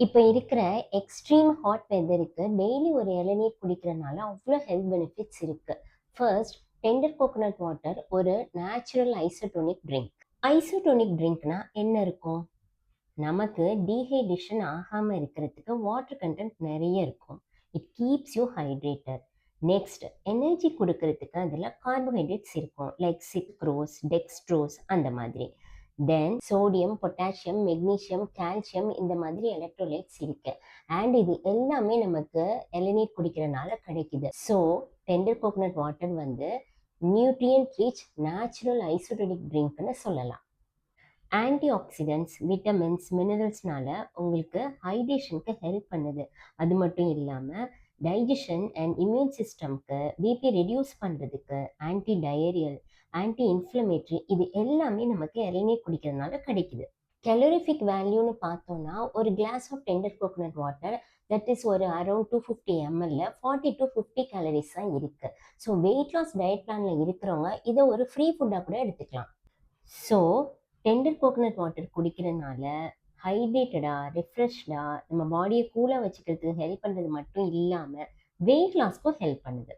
இப்போ இருக்கிற extreme hot வெதருக்கு daily ஒரு இளநீர் குடிக்கிறனால அவ்வளோ ஹெல்த் பெனிஃபிட்ஸ் இருக்கு. ஃபர்ஸ்ட், டெண்டர் கோகோனட் வாட்டர் ஒரு நேச்சுரல் ஐசோடோனிக் ட்ரிங்க். ஐசோடோனிக் ட்ரிங்க்னா என்ன இருக்கும்? நமக்கு டீஹைட்ரேஷன் ஆகாமல் இருக்கிறதுக்கு வாட்டர் கண்டென்ட் நிறைய இருக்கும். It keeps you hydrated. Next, energy கொடுக்கறதுக்கு அதில் கார்போஹைட்ரேட்ஸ் இருக்கும், லைக் சிக்ரோஸ், டெக்ஸ்ட்ரோஸ் அந்த மாதிரி. தென் சோடியம், பொட்டாசியம், மெக்னீசியம், கால்சியம் இந்த மாதிரி எலக்ட்ரோலைட்ஸ் இருக்கு. அண்ட் இது எல்லாமே நமக்கு இளநீர் குடிக்கிறனால கிடைக்குது. ஸோ டெண்டர் கோகோனட் வாட்டர் வந்து நியூட்ரியன்ட் ரிச் நேச்சுரல் ஐசோடோனிக் ட்ரிங்க்னு சொல்லலாம். ஆன்டி ஆக்சிடென்ட்ஸ், விட்டமின்ஸ், மினரல்ஸ்னால உங்களுக்கு ஹைட்ரேஷனுக்கு ஹெல்ப் பண்ணுது. அது மட்டும் இல்லாமல் டைஜஷன் அண்ட் இம்யூன் சிஸ்டம்க்கு, பிபி ரெடியூஸ் பண்ணுறதுக்கு, ஆன்டி டயரியல், ஆன்டி இன்ஃப்ளமேட்டரி இது எல்லாமே நமக்கு இளநீர் குடிக்கிறதுனால கிடைக்குது. கலோரிஃபிக் வேல்யூன்னு பார்த்தோம்னா ஒரு glass of tender coconut water that is ஒரு அரௌண்ட் 250 ml 40 to 50 கேலரிஸ் தான் இருக்கு. ஸோ வெயிட் லாஸ் டயட் பிளானில் இருக்கிறவங்க இதை ஒரு ஃப்ரீ ஃபுட்டாக கூட எடுத்துக்கலாம். ஸோ டெண்டர் கோகோனட் வாட்டர் குடிக்கிறனால ஹைட்ரேட்டடாக, ரிஃப்ரெஷ்டாக நம்ம பாடியை கூலாக வச்சுக்கிறதுக்கு ஹெல்ப் பண்ணுறது மட்டும் இல்லாமல் வெயிட் லாஸ்க்கும் ஹெல்ப் பண்ணுது.